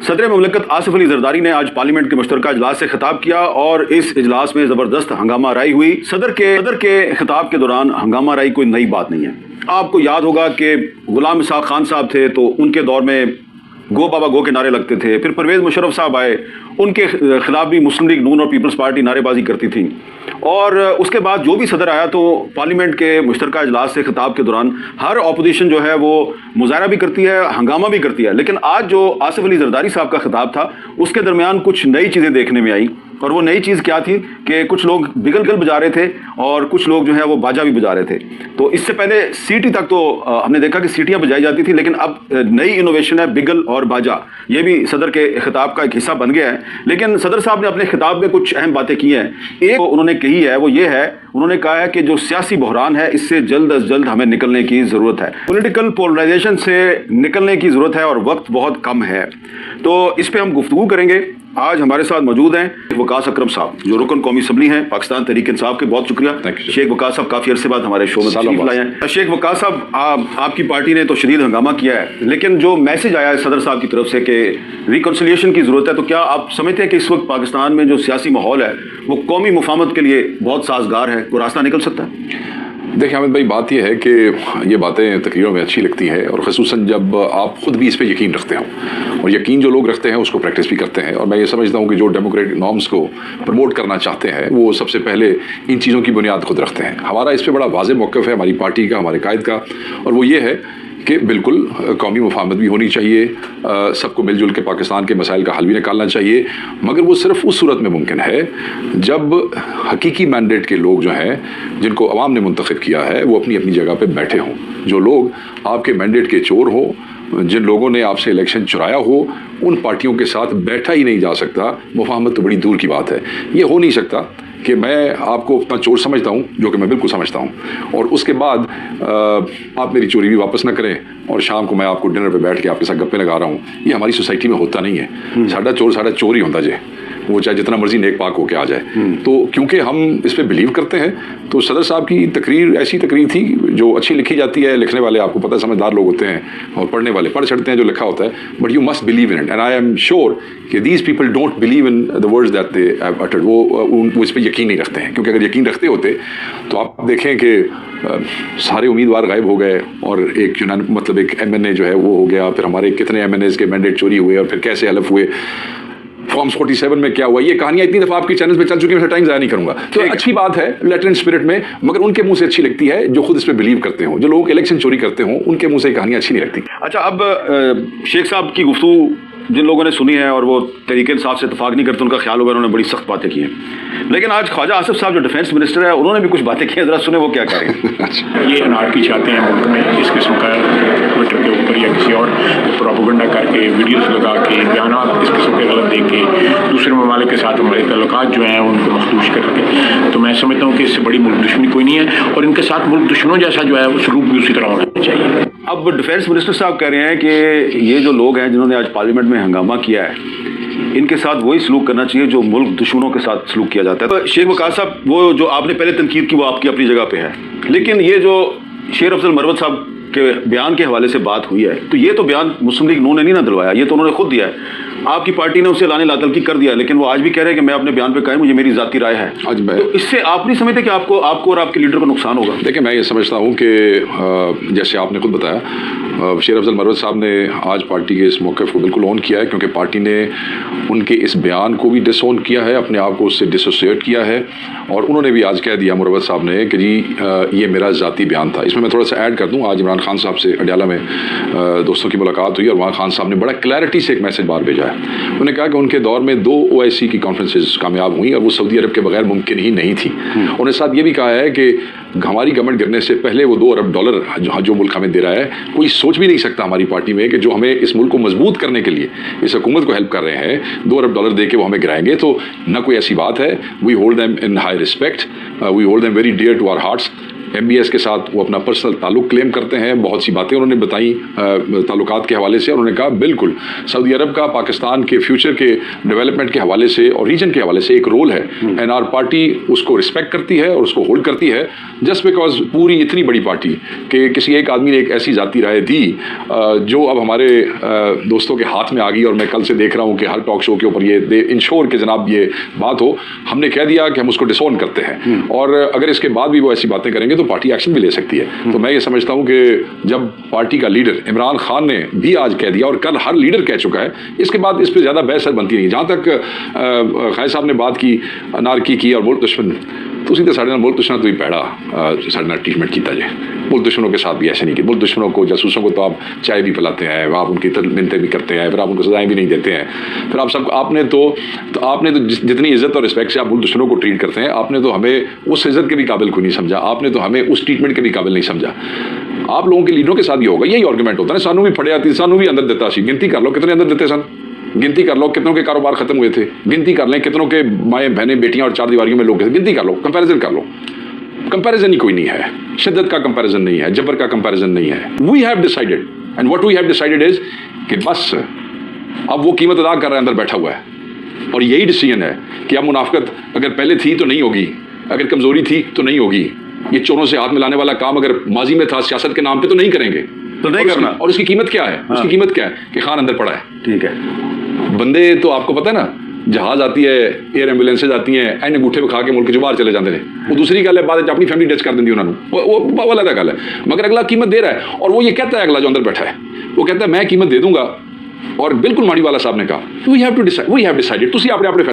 صدر مملکت آصف علی زرداری نے آج پارلیمنٹ کے مشترکہ اجلاس سے خطاب کیا اور اس اجلاس میں زبردست ہنگامہ آرائی ہوئی۔ صدر کے خطاب کے دوران ہنگامہ آرائی کوئی نئی بات نہیں ہے۔ آپ کو یاد ہوگا کہ غلام اسحاق خان صاحب تھے تو ان کے دور میں گو بابا گو کے نعرے لگتے تھے، پھر پرویز مشرف صاحب آئے، ان کے خلاف بھی مسلم لیگ نون اور پیپلز پارٹی نعرے بازی کرتی تھی، اور اس کے بعد جو بھی صدر آیا تو پارلیمنٹ کے مشترکہ اجلاس سے خطاب کے دوران ہر اپوزیشن جو ہے وہ مظاہرہ بھی کرتی ہے، ہنگامہ بھی کرتی ہے، لیکن آج جو آصف علی زرداری صاحب کا خطاب تھا اس کے درمیان کچھ نئی چیزیں دیکھنے میں آئیں، اور وہ نئی چیز کیا تھی کہ کچھ لوگ بگل بجا رہے تھے اور کچھ لوگ جو ہے وہ باجا بھی بجا رہے تھے۔ تو اس سے پہلے سیٹی تک تو ہم نے دیکھا کہ سیٹیاں بجائی جاتی تھی، لیکن اب نئی انوویشن ہے بگل اور باجا، یہ بھی صدر کے خطاب کا ایک حصہ بن گیا ہے۔ لیکن صدر صاحب نے اپنے خطاب میں کچھ اہم باتیں کی ہیں۔ ایک انہوں نے کہی ہے وہ یہ ہے، انہوں نے کہا ہے کہ جو سیاسی بحران ہے اس سے جلد از جلد ہمیں نکلنے کی ضرورت ہے، پولیٹیکل پولرائزیشن سے نکلنے کی ضرورت ہے اور وقت بہت کم ہے۔ تو اس پہ ہم گفتگو کریں گے۔ آج ہمارے ساتھ موجود ہیں وقاص اکرم صاحب جو رکن قومی اسمبلی ہیں پاکستان تحریک انصاف کے، بہت شکریہ۔ شیخ وقاص صاحب کافی عرصے بعد ہمارے شو میں تشریف لائے ہیں۔ شیخ وقاص صاحب، آپ کی پارٹی نے تو شدید ہنگامہ کیا ہے، لیکن جو میسج آیا ہے صدر صاحب کی طرف سے کہ ریکنسیلیشن کی ضرورت ہے، تو کیا آپ سمجھتے ہیں کہ اس وقت پاکستان میں جو سیاسی ماحول ہے وہ قومی مفاہمت کے لیے بہت سازگار ہے، کوئی راستہ نکل سکتا ہے؟ دیکھیں حامد بھائی، بات یہ ہے کہ یہ باتیں تقریروں میں اچھی لگتی ہیں، اور خصوصاً جب آپ خود بھی اس پہ یقین رکھتے ہوں، اور یقین جو لوگ رکھتے ہیں اس کو پریکٹس بھی کرتے ہیں۔ اور میں یہ سمجھتا ہوں کہ جو ڈیموکریٹک نارمز کو پروموٹ کرنا چاہتے ہیں وہ سب سے پہلے ان چیزوں کی بنیاد خود رکھتے ہیں۔ ہمارا اس پہ بڑا واضح موقف ہے ہماری پارٹی کا، ہمارے قائد کا، اور وہ یہ ہے کہ بالکل قومی مفاہمت بھی ہونی چاہیے، سب کو مل جل کے پاکستان کے مسائل کا حل بھی نکالنا چاہیے، مگر وہ صرف اس صورت میں ممکن ہے جب حقیقی مینڈیٹ کے لوگ جو ہیں جن کو عوام نے منتخب کیا ہے وہ اپنی اپنی جگہ پہ بیٹھے ہوں۔ جو لوگ آپ کے مینڈیٹ کے چور ہوں، جن لوگوں نے آپ سے الیکشن چرایا ہو، ان پارٹیوں کے ساتھ بیٹھا ہی نہیں جا سکتا۔ مفاہمت تو بڑی دور کی بات ہے۔ یہ ہو نہیں سکتا کہ میں آپ کو اپنا چور سمجھتا ہوں، جو کہ میں بالکل سمجھتا ہوں، اور اس کے بعد آپ میری چوری بھی واپس نہ کریں، اور شام کو میں آپ کو ڈنر پہ بیٹھ کے آپ کے ساتھ گپے لگا رہا ہوں۔ یہ ہماری سوسائٹی میں ہوتا نہیں ہے۔ ساڈا چور ہی ہوتا جائے، وہ چاہے جتنا مرضی نیک پاک ہو کے آ جائے۔ تو کیونکہ ہم اس پہ بلیو کرتے ہیں، تو صدر صاحب کی تقریر ایسی تقریر تھی جو اچھی لکھی جاتی ہے، لکھنے والے آپ کو پتہ سمجھدار لوگ ہوتے ہیں، اور پڑھنے والے پڑھ چھڑتے ہیں جو لکھا ہوتا ہے، but you must believe in it, and I am sure کہ these people don't believe in the words that they have uttered. وہ اس پہ یقین نہیں رکھتے ہیں، کیونکہ اگر یقین رکھتے ہوتے تو آپ دیکھیں کہ سارے امیدوار غائب ہو گئے، اور ایک مطلب ایک ایم این اے جو ہے وہ ہو گیا، پھر ہمارے کتنے ایم این ایز کے مینڈیٹ چوری ہوئے، اور پھر کیسے حلف ہوئے، فارمز 47 میں کیا ہوا۔ یہ کہانیاں اتنی دفعہ آپ کے چینلز پہ چل چکی ہیں، میں ٹائم ضائع نہیں کروں گا۔ تو اچھی بات ہے لیٹرنٹ اسپرٹ میں، مگر ان کے منہ سے اچھی لگتی ہے جو خود اس پہ بلیو کرتے ہوں۔ جو لوگ الیکشن چوری کرتے ہوں ان کے منہ سے کہانیاں اچھی نہیں لگتی۔ اچھا، اب شیخ صاحب کی گفتگو جن لوگوں نے سنی ہے اور وہ تحریک انصاف سے اتفاق نہیں کرتے، ان کا خیال ہوگا انہوں نے بڑی سخت باتیں کی ہیں، لیکن آج خواجہ آصف صاحب جو ڈیفینس منسٹر ہے انہوں نے بھی کچھ باتیں کی ہیں، ذرا سنیں وہ کیا کہہ رہے ہیں۔ یہ انارکی چاہتے ہیں ملک میں، اس قسم کا ٹویٹر کے اوپر یا کسی اور پروپیگنڈا کر کے، ویڈیوز لگا کے، بیانات اس قسم کے غلط دے کے دوسرے ممالک کے ساتھ ہمارے تعلقات جو ہیں ان کو مخدوش کر کے، تو میں سمجھتا ہوں کہ اس سے بڑی ملک دشمنی کوئی نہیں ہے، اور ان کے ساتھ ملک دشمنوں جیسا جو ہے وہ سلوک بھی اسی طرح ہونا چاہیے۔ اب ڈیفینس منسٹر صاحب کہہ رہے ہیں کہ یہ جو لوگ ہیں جنہوں نے آج پارلیمنٹ میں ہنگامہ کیا ہے ان کے ساتھ وہی سلوک کرنا چاہیے جو ملک دشمنوں کے ساتھ سلوک کیا جاتا ہے۔ تو شیخ وقاص صاحب، وہ جو آپ نے پہلے تنقید کی وہ آپ کی اپنی جگہ پہ ہے، لیکن یہ جو شیر افضل مروت صاحب کے بیان کے حوالے سے بات ہوئی ہے، تو یہ تو بیان مسلم لیگ نون نے نہیں نہ دلوایا، یہ تو انہوں نے خود دیا ہے۔ آپ کی پارٹی نے اسے لانے لاتلقی کر دیا، لیکن وہ آج بھی کہہ رہے ہیں کہ میں اپنے بیان پہ قائم ہوں، یہ میری ذاتی رائے ہے۔ تو اس سے آپ نہیں سمجھتے کہ آپ کو اور آپ کے لیڈر کو نقصان ہوگا؟ دیکھیں، میں یہ سمجھتا ہوں کہ جیسے آپ نے خود بتایا، شیر افضل مروت صاحب نے آج پارٹی کے اس موقف کو بالکل اون کیا ہے، کیونکہ پارٹی نے ان کے اس بیان کو بھی ڈس اون کیا ہے، اپنے آپ کو اس سے ڈسوسیٹ کیا ہے، اور انہوں نے بھی آج کہہ دیا مروت صاحب نے کہ جی یہ میرا ذاتی بیان تھا۔ اس میں تھوڑا سا ایڈ کر دوں، آج عمران خان صاحب سے اڈیالہ میں دوستوں کی ملاقات ہوئی، اور عمران خان صاحب نے بڑا کلیئرٹی سے ایک میسج باہر بھیجا ہے۔ انہوں نے کہا کہ ان کے دور میں 2 OIC کی کانفرنسز کامیاب ہوئیں، اور وہ سعودی عرب کے بغیر ممکن ہی نہیں تھی۔ انہوں نے ساتھ یہ بھی کہا ہے کہ ہماری گورنمنٹ گرنے سے پہلے وہ $2 ارب جو ملک ہمیں دے رہا ہے، کوئی سوچ بھی نہیں سکتا ہماری پارٹی میں کہ جو ہمیں اس ملک کو مضبوط کرنے کے لیے اس حکومت کو ہیلپ کر رہے ہیں، $2 ارب دے کے وہ ہمیں گرائیں گے، تو نہ کوئی ایسی بات ہے۔ We hold them in high respect, we hold them very dear to our hearts, MBS کے ساتھ وہ اپنا پرسنل تعلق کلیم کرتے ہیں. بہت سی باتیں انہوں نے بتائیں تعلقات کے حوالے سے. انہوں نے کہا بالکل سعودی عرب کا پاکستان کے فیوچر کے ڈیولپمنٹ کے حوالے سے اور ریجن کے حوالے سے ایک رول ہے. این آر پارٹی اس کو رسپیکٹ کرتی ہے اور اس کو ہولڈ کرتی ہے جسٹ بیکاز پوری اتنی بڑی پارٹی کہ کسی ایک آدمی نے ایک ایسی ذاتی رائے دی جو اب ہمارے دوستوں کے ہاتھ میں آ گئی. اور میں کل سے دیکھ رہا ہوں کہ ہر ٹاک شو کے اوپر یہ انشور کہ جناب یہ بات ہو. ہم نے کہہ دیا کہ ہم اس کو ڈس اون کرتے ہیں اور اگر اس کے بعد بھی وہ ایسی باتیں کریں گے تو پارٹی ایکشن بھی لے سکتی ہے. تو میں یہ سمجھتا ہوں کہ جب پارٹی کا لیڈر عمران خان نے بھی آج کہہ دیا اور کل ہر لیڈر کہہ چکا ہے, اس کے بعد اس پہ زیادہ بحث بنتی نہیں. جہاں تک خیر صاحب نے بات کی انارکی کی اور ملک دشمن, تو اسی طرح سارے ملک دشمن تو ہی پیڑا سارے ٹریٹمنٹ کیتا جائے. ملک دشمنوں کے ساتھ بھی ایسے نہیں کہ ملک دشمنوں کو جاسوسوں کو تو آپ چائے بھی پلاتے ہیں, آپ ان کی منتیں بھی کرتے ہیں, پھر آپ ان کو سزائیں بھی نہیں دیتے ہیں. پھر آپ سب آپ نے تو جتنی عزت اور رسپیکٹ سے آپ ملک دشمنوں کو ٹریٹ کرتے ہیں, آپ نے تو ہمیں اس عزت کے بھی قابل کو نہیں سمجھا, آپ نے تو ہمیں اس ٹریٹمنٹ کے بھی قابل نہیں سمجھا. آپ لوگوں کے لیڈروں کے ساتھ یہ ہوگا, یہی آرگومنٹ ہوتا ہے. سانو بھی پڑے آتی, سانو بھی اندر دیتا سی. گنتی کر لو کتنے اندر دیتے سن, گنتی کر لو کتنوں کے کاروبار ختم ہوئے تھے, گنتی کر لیں کتنوں کے مائیں بہنیں بیٹیاں اور 4 دیواریوں میں لوگ تھے, گنتی کر لو, کمپیریزن کر لو. کمپیریزن ہی کوئی نہیں ہے, شدت کا کمپیریزن نہیں ہے, جبر کا کمپیریزن نہیں ہے. We have decided and what we have decided is کہ بس اب وہ قیمت ادا کر رہا ہے, اندر بیٹھا ہوا ہے. اور یہی ڈیسیجن ہے کہ اب منافقت اگر پہلے تھی تو نہیں ہوگی, اگر کمزوری تھی تو نہیں ہوگی. یہ چوروں سے ہاتھ ملانے والا کام اگر ماضی میں تھا سیاست کے نام پہ تو نہیں کریں گے, تو نہیں کرنا. اور اس کی قیمت کیا ہے, اس کی قیمت کیا ہے کہ خان اندر پڑا ہے. ٹھیک ہے, بندے تو آپ کو پتہ ہے نا, جہاز آتی ہے, ایئر ایمبولینسز آتی ہیں, این انگوٹھے پہ کھا کے ملک جو باہر چلے جاتے ہیں. وہ دوسری گل ہے, بعد اپنی فیملی ڈچ کر دیں انہوں نے, وہ علیحدہ گل ہے. مگر اگلا قیمت دے رہا ہے اور وہ یہ کہتا ہے, اگلا جو اندر بیٹھا ہے وہ کہتا ہے میں قیمت دے دوں گا. اور بالکل ماڑی والا صاحب نے کہا وی ہیو ڈیسائیڈڈ, تسی اپنے